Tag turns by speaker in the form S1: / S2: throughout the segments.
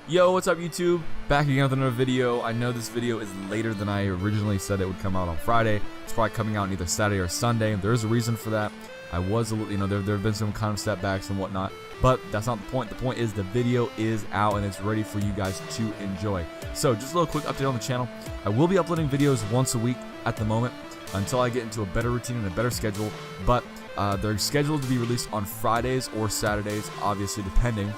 S1: Yo, what's up YouTube? Back again with another video. I know this video is later than I originally said it would come out on Friday. It's probably coming out on either Saturday or Sunday. There's a reason for that. I was, there have been some kind of setbacks and whatnot, but that's not the point. The point is the video is out and it's ready for you guys to enjoy. So just a little quick update on the channel. I will be uploading videos once a week at the moment until I get into a better routine and a better schedule, but they're scheduled to be released on Fridays or Saturdays, obviously depending.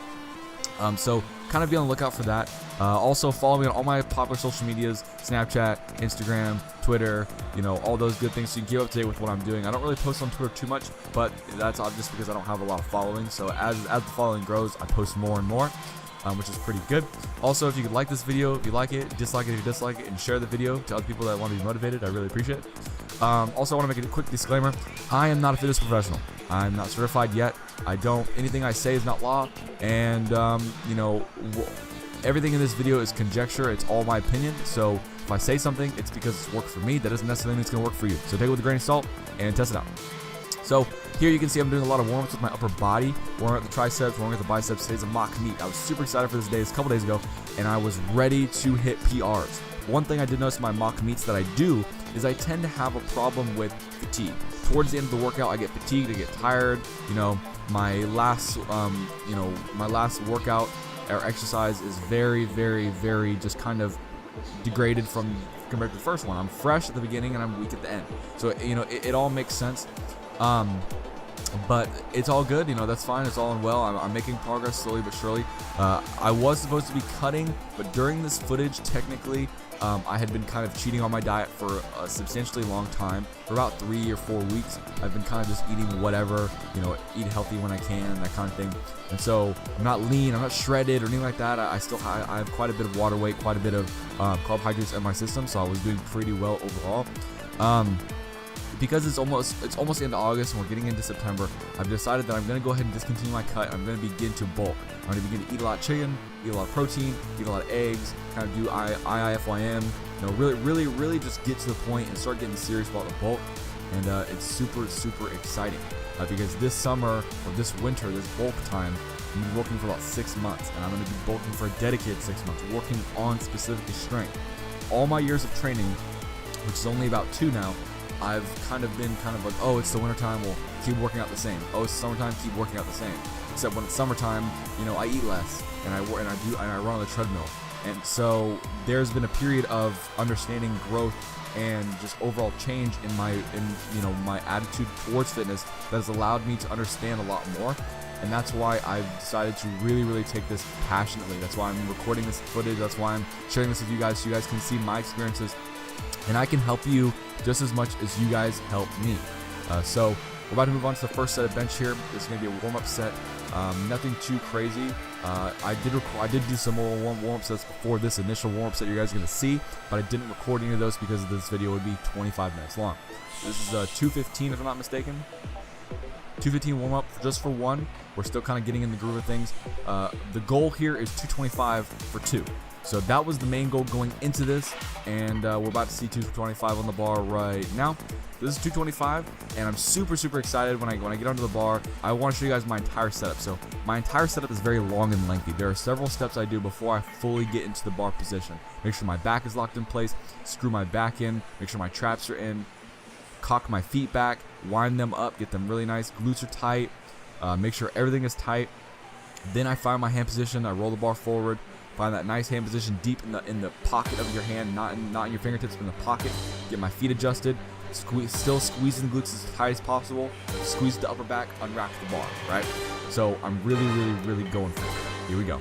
S1: So kind of be on the lookout for that. Also follow me on all my popular social medias, Snapchat, Instagram, Twitter, all those good things so you can keep up to date with what I'm doing. I don't really post on Twitter too much, but that's just because I don't have a lot of following. So as the following grows, I post more and more, which is pretty good. Also, if you could like this video, if you like it, dislike it if you dislike it, and share the video to other people that want to be motivated, I really appreciate it. Also, I want to make a quick disclaimer. I am not a fitness professional. I'm not certified yet. Anything I say is not law, and everything in this video is conjecture. It's all my opinion. So if I say something, it's because it's worked for me. That doesn't necessarily mean it's going to work for you. So take it with a grain of salt and test it out. So here you can see I'm doing a lot of warm-ups with my upper body, warming up the triceps, warming up the biceps. Today's a mock meet. I was super excited for this day. It's a couple days ago, and I was ready to hit PRs. One thing I did notice in my mock meets that I do is I tend to have a problem with fatigue. Towards the end of the workout, I get fatigued, I get tired. My last workout or exercise is very, very, very just kind of degraded compared to the first one. I'm fresh at the beginning and I'm weak at the end. So it all makes sense. But it's all good, that's fine, it's all in well. I'm making progress slowly but surely. I was supposed to be cutting, but during this footage, technically, I had been kind of cheating on my diet for a substantially long time. For about 3 or 4 weeks, I've been kind of just eating whatever, eat healthy when I can, that kind of thing. And so I'm not lean, I'm not shredded or anything like that. I have quite a bit of water weight, quite a bit of carbohydrates in my system, so I was doing pretty well overall. Because it's almost the end of August and we're getting into September, I've decided that I'm going to go ahead and discontinue my cut. I'm going to begin to bulk. I'm going to begin to eat a lot of chicken, eat a lot of protein, eat a lot of eggs, kind of do IIFYM, really just get to the point and start getting serious about the bulk. And it's super, super exciting because this summer or this winter, this bulk time, I'm going to be bulking for about 6 months, and I'm going to be bulking for a dedicated 6 months, working on specifically strength. All my years of training, which is only about 2 now, I've kind of been like, oh, it's the wintertime, well, keep working out the same. Oh, it's summertime, keep working out the same. Except when it's summertime, I eat less and I run on the treadmill. And so there's been a period of understanding growth and just overall change in my attitude towards fitness that has allowed me to understand a lot more. And that's why I've decided to really, really take this passionately. That's why I'm recording this footage. That's why I'm sharing this with you guys so you guys can see my experiences. And I can help you just as much as you guys help me. So we're about to move on to the first set of bench here. This is going to be a warm-up set. Nothing too crazy. I did do some more warm-up sets before this initial warm-up set you guys are going to see, but I didn't record any of those because this video would be 25 minutes long. This is 215 if I'm not mistaken. 215 warm-up just for one. We're still kind of getting in the groove of things. The goal here is 225 for 2. So that was the main goal going into this, and we're about to see 225 on the bar right now. This is 225, and I'm super, super excited when I get onto the bar. I want to show you guys my entire setup. So my entire setup is very long and lengthy. There are several steps I do before I fully get into the bar position. Make sure my back is locked in place, screw my back in, make sure my traps are in, cock my feet back, wind them up, get them really nice, glutes are tight, make sure everything is tight. Then I find my hand position, I roll the bar forward, find that nice hand position deep in the pocket of your hand, not in your fingertips, but in the pocket. Get my feet adjusted, still squeezing the glutes as tight as possible, squeeze the upper back, unrack the bar, right? So I'm really, really, really going for it. Here we go.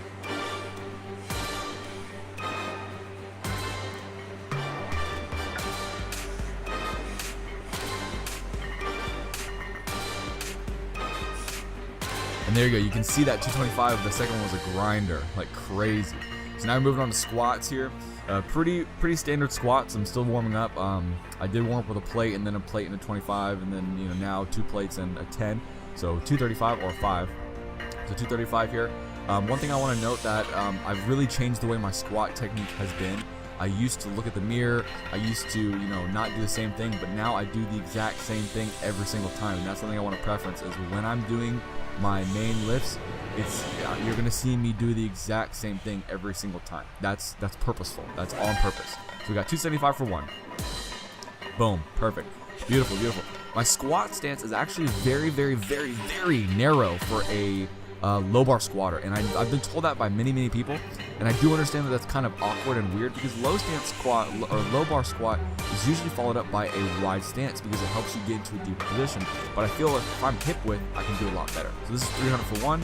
S1: And there you go, you can see that 225, the second one was a grinder, like crazy. So now we're moving on to squats here. Pretty standard squats. I'm still warming up. I did warm up with a plate and then a plate and a 25, and then now 2 plates and a 10. So 235 or 5. So 235 here. One thing I want to note that I've really changed the way my squat technique has been. I used to look at the mirror, I used to, not do the same thing, but now I do the exact same thing every single time. And that's something I want to preference is when I'm doing my main lifts, you're gonna see me do the exact same thing every single time. That's purposeful. That's on purpose. So we got 275 for 1. Boom, perfect, beautiful, beautiful. My squat stance is actually very, very, very, very narrow for a low bar squatter, and I've been told that by many, many people, and I do understand that that's kind of awkward and weird, because low stance squat or low bar squat is usually followed up by a wide stance because it helps you get into a deeper position. But I feel like if I'm hip width, I can do a lot better. So this is 300 for 1.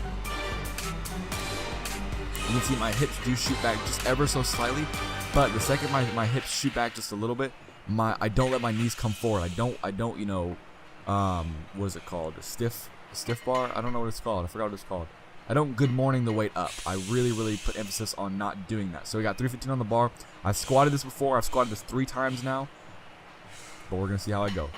S1: You can see my hips do shoot back just ever so slightly, but the second my hips shoot back just a little bit, I don't let my knees come forward. I don't, you know, what is it called? A stiff bar? I don't know what it's called. I forgot what it's called. I don't good morning the weight up. I really put emphasis on not doing that. So we got 315 on the bar. I've squatted this before. I've squatted this 3 times now, but we're gonna see how I go.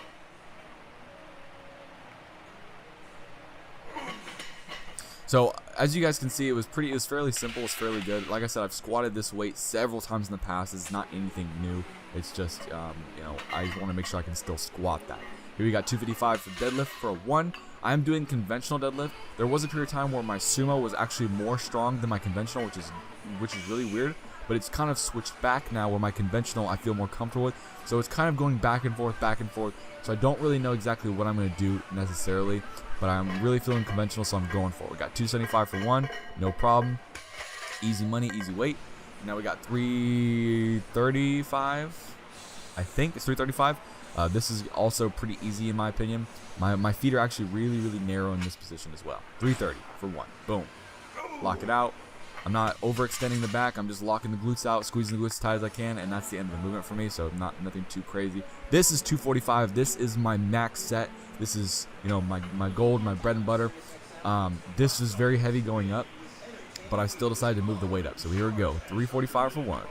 S1: So as you guys can see, it was fairly simple. It's fairly good. Like I said, I've squatted this weight several times in the past. It's not anything new. It's just, you know, I want to make sure I can still squat that. Here we got 255 for deadlift for a 1. I'm doing conventional deadlift. There was a period of time where my sumo was actually more strong than my conventional, which is really weird. But it's kind of switched back now, where my conventional I feel more comfortable with. So it's kind of going back and forth, back and forth. So I don't really know exactly what I'm going to do necessarily, but I'm really feeling conventional, so I'm going for it. We got 275 for 1, no problem. Easy money, easy weight. Now we got 335. I think it's 335. This is also pretty easy in my opinion. My feet are actually really narrow in this position as well. 330 for 1. Boom. Lock it out. I'm not overextending the back. I'm just locking the glutes out, squeezing the glutes as tight as I can, and that's the end of the movement for me. So nothing too crazy. This is 245. This is my max set. This is, you know, my gold, my bread and butter. This is very heavy going up, but I still decided to move the weight up. So here we go. 345 for 1.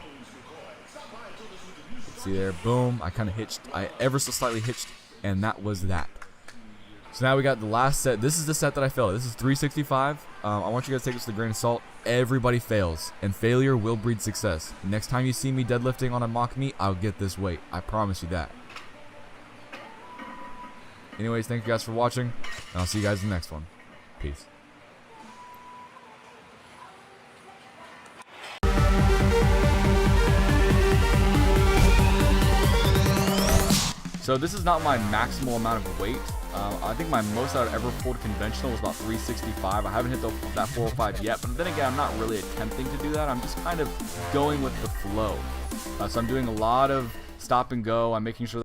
S1: See there, boom. I kind of hitched. I ever so slightly hitched, and that was that. So now we got the last set. This is the set that I failed. This is 365. I want you guys to take this with a grain of salt. Everybody fails, and failure will breed success. Next time you see me deadlifting on a mock meet, I'll get this weight. I promise you that. Anyways, thank you guys for watching, and I'll see you guys in the next one. Peace. So this is not my maximal amount of weight. I think my most I've ever pulled conventional was about 365. I haven't hit that 405 yet, but then again, I'm not really attempting to do that. I'm just kind of going with the flow. So I'm doing a lot of stop and go. I'm making sure